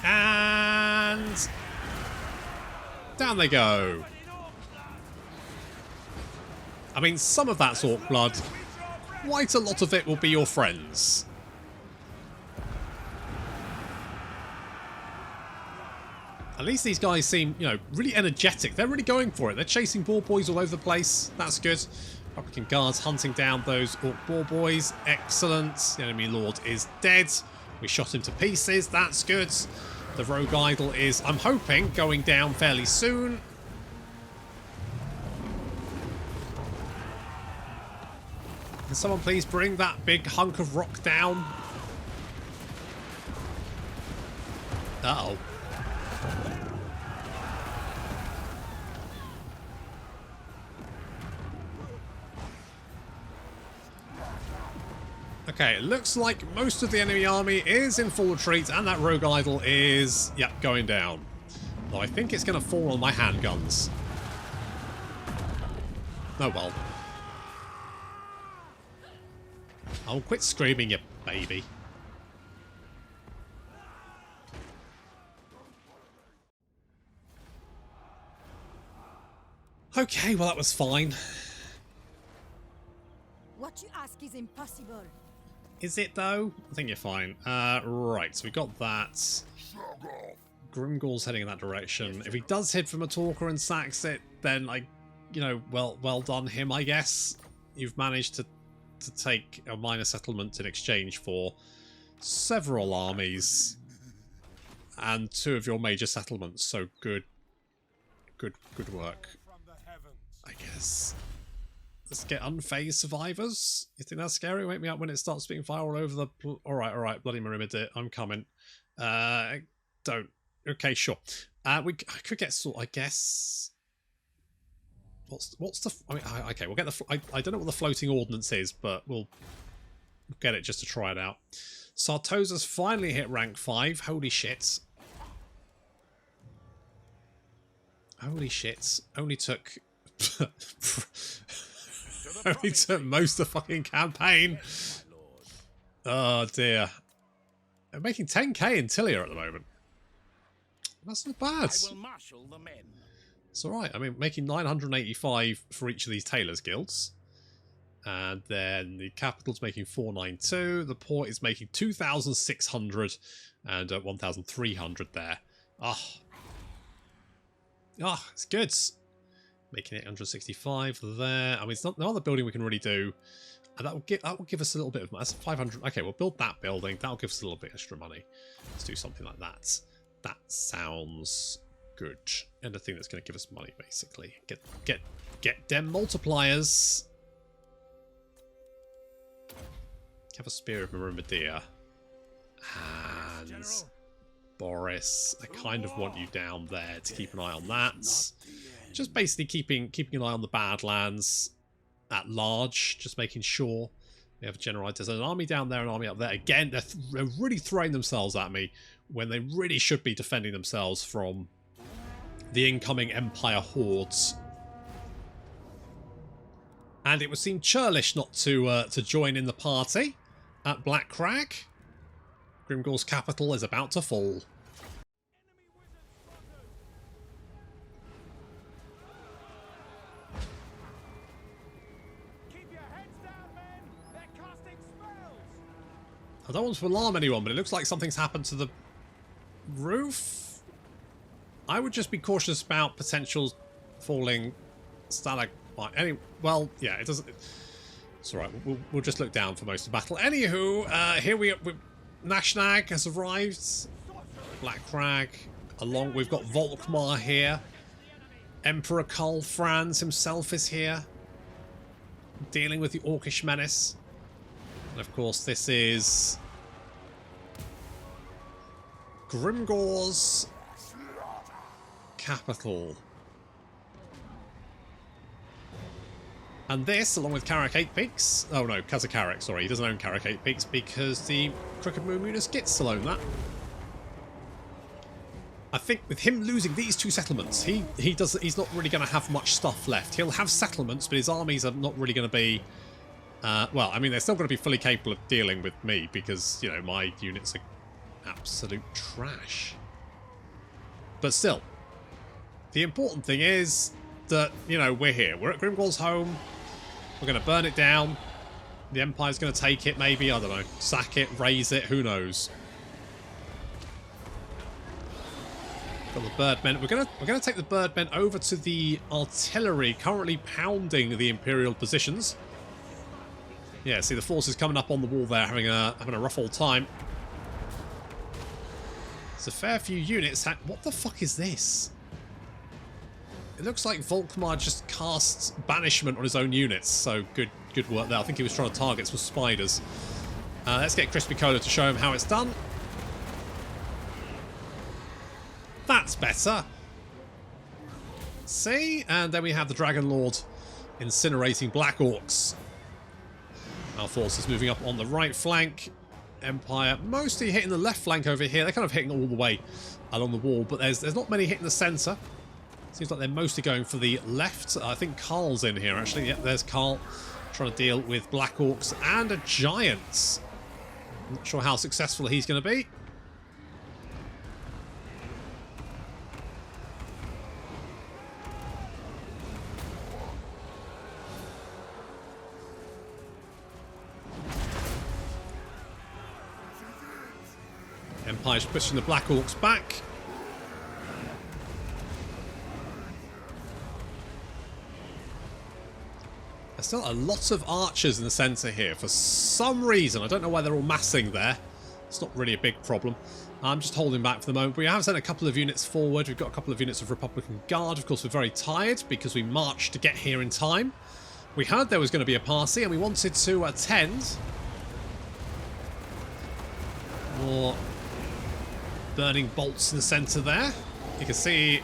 And down they go. I mean, some of that's Orc blood. Quite a lot of it will be your friends. At least these guys seem, you know, really energetic. They're really going for it. They're chasing boar boys all over the place. That's good. Republican guards hunting down those orc boar boys. Excellent. The enemy lord is dead. We shot him to pieces. That's good. The rogue idol is, I'm hoping, going down fairly soon. Can someone please bring that big hunk of rock down? Uh-oh. Okay, it looks like most of the enemy army is in full retreat, and that rogue idol is, yep, going down. Though I think it's going to fall on my handguns. Oh well. Oh, quit screaming, you baby. Okay, well that was fine. What you ask is impossible. Is it though? I think you're fine. Right, so we got that. Grimgor's heading in that direction. If he does head from a talker and sacks it, then you know, well done him, I guess. You've managed to take a minor settlement in exchange for several armies and 2 of your major settlements. So good work, I guess. Let's get unfazed survivors. You think that's scary? Wake me up when it starts spitting fire all over the... Alright, bloody Marimid, I'm coming. Don't. Okay, sure. I could get sort, I guess... What's the... I mean, okay, we'll get the... I don't know what the floating ordnance is, but we'll get it just to try it out. Sartosa's finally hit rank 5. Holy shit. Holy shit. Only took... only took most of the fucking campaign. Oh dear. They're making 10k in Tilea at the moment. That's not bad. I will marshal the men. It's alright. I mean, making 985 for each of these tailors' guilds. And then the capital's making 492. The port is making 2,600 and 1,300 there. It's good. Making it 165 there. I mean, it's not no other building we can really do. And that will give us a little bit of... That's 500. Okay, we'll build that building. That'll give us a little bit extra money. Let's do something like that. That sounds good. Anything that's going to give us money, basically. Get them multipliers. Have a spear of Myrmidea. And Boris, I kind of want you down there to keep an eye on that. Just basically keeping an eye on the Badlands at large, just making sure we have a general. There's an army down there, an army up there. Again, they're really throwing themselves at me when they really should be defending themselves from the incoming Empire hordes. And it would seem churlish not to join in the party at Black Crag. Grimgor's capital is about to fall. I don't want to alarm anyone, but it looks like something's happened to the roof. I would just be cautious about potential falling stalagmite. Well, yeah, it doesn't. It's all right. We'll just look down for most of the battle. Anywho, here we are. Nashnag has arrived. Black Crag. We've got Volkmar here. Emperor Karl Franz himself is here, dealing with the Orcish menace. And of course, this is Grimgor's capital. And this, along with Carrick 8 Peaks. Oh no, Kazakarik, sorry. He doesn't own Carrick 8 Peaks because the Crooked Moon Munis gets to own that. I think with him losing these two settlements, he's not really going to have much stuff left. He'll have settlements, but his armies are not really going to be... well, I mean, they're still going to be fully capable of dealing with me because, you know, my units are absolute trash. But still, the important thing is that, you know, we're here. We're at Grimgor's home. We're going to burn it down. The Empire's going to take it, maybe. I don't know. Sack it, raise it. Who knows? Got the Birdmen. We're going to take the Birdmen over to the artillery, currently pounding the Imperial positions. Yeah, see the forces coming up on the wall there, having a rough old time. There's a fair few units. What the fuck is this? It looks like Volkmar just casts banishment on his own units. So good work there. I think he was trying to target some spiders. Let's get Crispy Cola to show him how it's done. That's better. See? And then we have the Dragon Lord incinerating Black Orcs. Our forces moving up on the right flank. Empire mostly hitting the left flank over here. They're kind of hitting all the way along the wall, but there's not many hitting the centre. Seems like they're mostly going for the left. I think Karl's in here, actually. Yep, there's Karl trying to deal with Black Orcs and a Giant. I'm not sure how successful he's going to be. Empire's pushing the Black Orcs back. There's still a lot of archers in the centre here for some reason. I don't know why they're all massing there. It's not really a big problem. I'm just holding back for the moment. We have sent a couple of units forward. We've got a couple of units of Republican Guard. Of course, we're very tired because we marched to get here in time. We heard there was going to be a party and we wanted to attend. More burning bolts in the centre there. You can see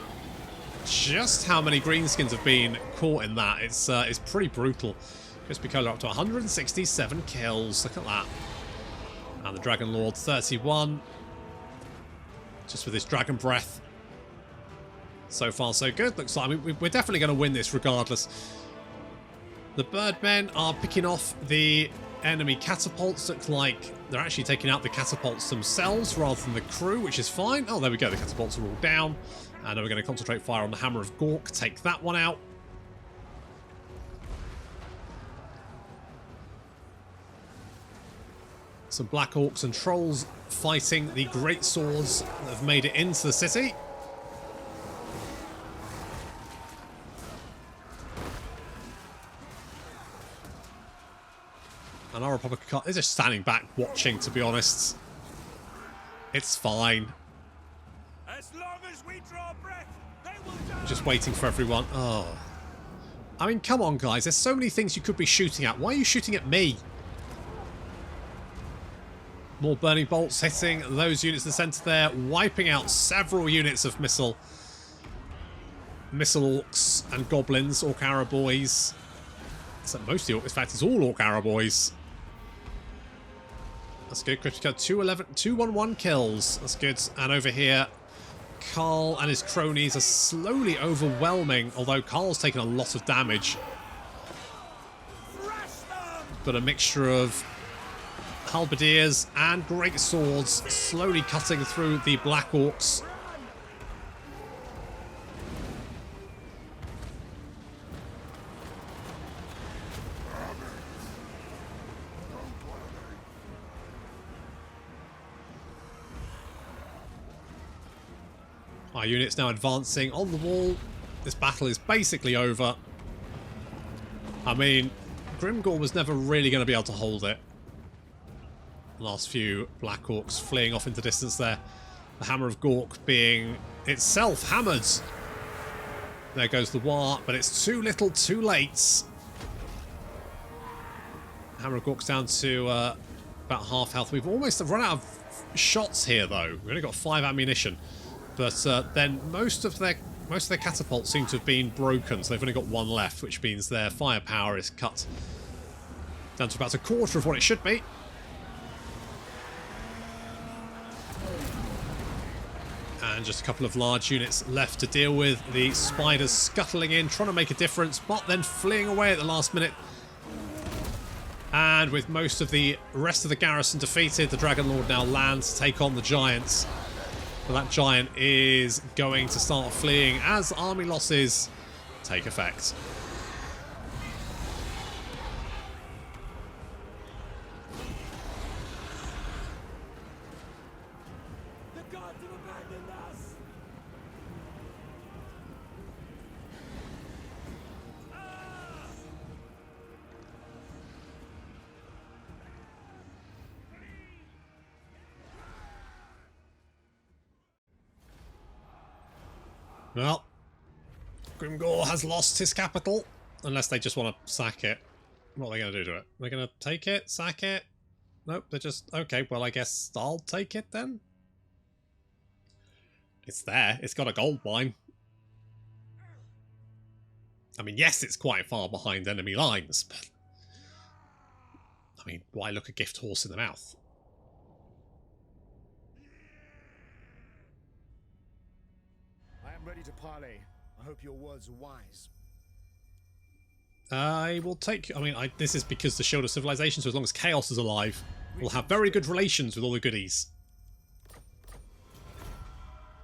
just how many Greenskins have been caught in that. It's pretty brutal. Crispy Cola up to 167 kills. Look at that. And the Dragon Lord 31. Just with his Dragon Breath. So far so good. Looks like we're definitely going to win this regardless. The Birdmen are picking off the enemy catapults. Looks like they're actually taking out the catapults themselves rather than the crew, which is fine. Oh, there we go. The catapults are all down. And we're going to concentrate fire on the Hammer of Gork. Take that one out. Some Black Orcs and Trolls fighting the Great Swords that have made it into the city. And our Republican is just standing back watching, to be honest. It's fine. As long as we draw breath, they will die. Just waiting for everyone. Oh. I mean, come on, guys. There's so many things you could be shooting at. Why are you shooting at me? More burning bolts hitting those units in the centre there, wiping out several units of missile orcs and goblins, orc arrow boys. Except mostly orcs. In fact, it's all orc arrow boys. That's good. Critical 211 kills. That's good. And over here, Carl and his cronies are slowly overwhelming, although Carl's taken a lot of damage. But a mixture of halberdiers and great swords slowly cutting through the black orcs. Our unit's now advancing on the wall. This battle is basically over. I mean, Grimgor was never really going to be able to hold it. Last few Black Orcs fleeing off into distance there. The Hammer of Gork being itself hammered. There goes the War, but it's too little, too late. Hammer of Gork's down to about half health. We've almost run out of shots here, though. We've only got 5 ammunition. But then most of their catapults seem to have been broken, so they've only got 1 left, which means their firepower is cut down to about a quarter of what it should be. And just a couple of large units left to deal with. The spiders scuttling in, trying to make a difference, but then fleeing away at the last minute. And with most of the rest of the garrison defeated, the Dragon Lord now lands to take on the giants. But that giant is going to start fleeing as army losses take effect. The gods have abandoned us! Well, Grimgor has lost his capital, unless they just want to sack it. What are they going to do to it? They're going to take it, sack it? Nope, they're just... Okay, well, I guess I'll take it then. It's there. It's got a gold mine. I mean, yes, it's quite far behind enemy lines, but... I mean, why look a gift horse in the mouth? Ready to parley. I hope your words are wise. I will take... I mean, this is because the Shield of Civilization, so as long as Chaos is alive, we'll have very good relations with all the goodies.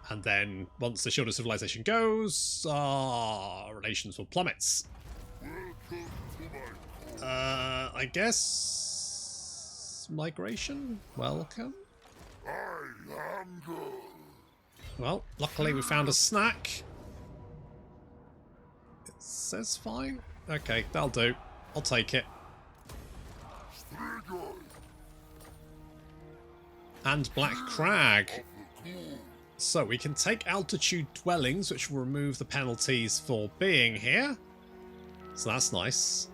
And then, once the Shield of Civilization goes, our relations will plummet. I guess... Migration? Welcome? I am good. Well, luckily we found a snack. It says fine. Okay, that'll do. I'll take it. And Black Crag. So we can take altitude dwellings, which will remove the penalties for being here. So that's nice.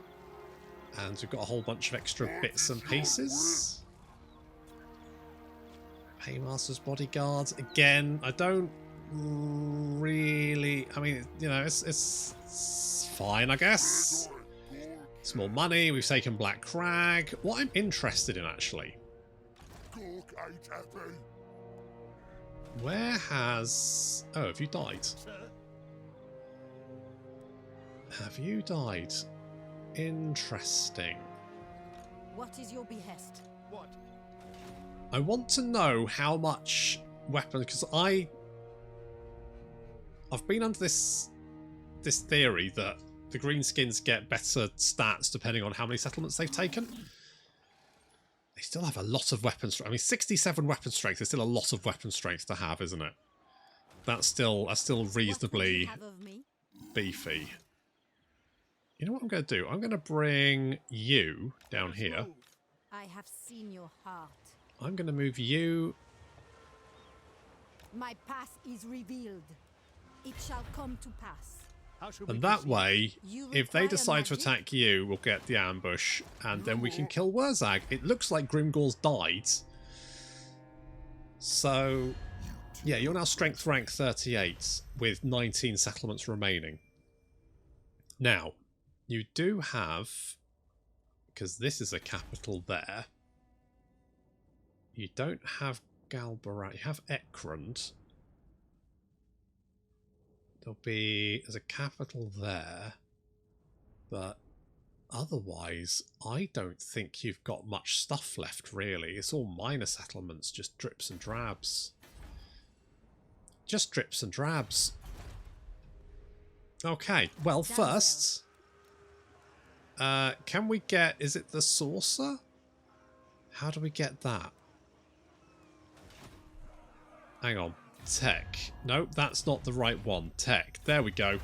And we've got a whole bunch of extra bits and pieces. Paymaster's bodyguards again. I don't really... I mean, you know, it's fine, I guess. It's more money. We've taken Black Crag. What I'm interested in, actually... Where has... Oh, have you died? Have you died? Interesting. What is your behest? What? I want to know how much weapon, because I've been under this theory that the Greenskins get better stats depending on how many settlements they've taken. They still have a lot of weapon strength. I mean, 67 weapon strength is still a lot of weapon strength to have, isn't it? That's still reasonably beefy. You know what I'm going to do? I'm going to bring you down here. I have seen your heart. I'm going to move you. My path is revealed. It shall come to pass. And that way, if they decide to attack you, we'll get the ambush, and then we can kill Wurzag. It looks like Grimgor's died, So, yeah, you're now strength rank 38 with 19 settlements remaining. Now, you do have, because this is a capital there, you don't have Galbarat, you have Ekrund. There's a capital there, but otherwise, I don't think you've got much stuff left, really. It's all minor settlements, just drips and drabs. Just drips and drabs. Okay, well, first, can we get, is it the saucer? How do we get that? Hang on. Tech. Nope, that's not the right one. Tech. There we go.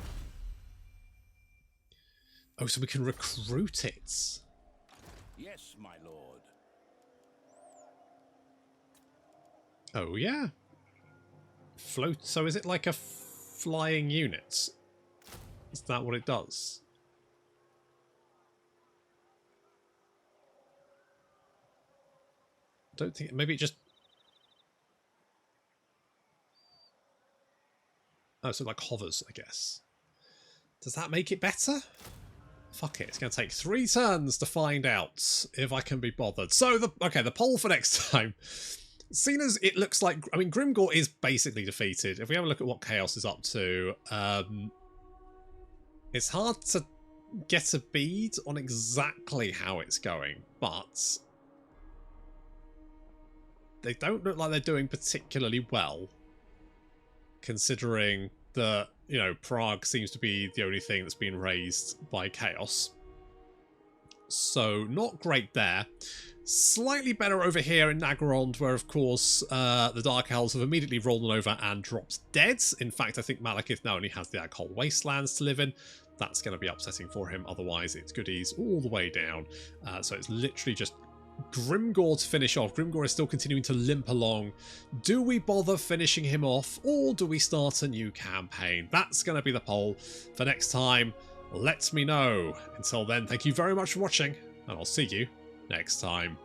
Oh, so we can recruit it. Yes, my lord. Oh, yeah. Float. So is it like a flying unit? Is that what it does? Don't think. Maybe it just. Oh, so it like hovers, I guess. Does that make it better? Fuck it, it's going to take 3 turns to find out if I can be bothered. So, the poll for next time. Seeing as it looks like... I mean, Grimgor is basically defeated. If we have a look at what Chaos is up to, it's hard to get a bead on exactly how it's going, but they don't look like they're doing particularly well, considering that, you know, Prague seems to be the only thing that's been raised by Chaos. So, not great there. Slightly better over here in Nagarond, where, of course, the Dark Elves have immediately rolled on over and dropped dead. In fact, I think Malekith now only has the Aghol Wastelands to live in. That's going to be upsetting for him. Otherwise, it's goodies all the way down. So it's literally just Grimgor to finish off. Grimgor is still continuing to limp along. Do we bother finishing him off, or do we start a new campaign? That's going to be the poll for next time. Let me know. Until then, thank you very much for watching, and I'll see you next time.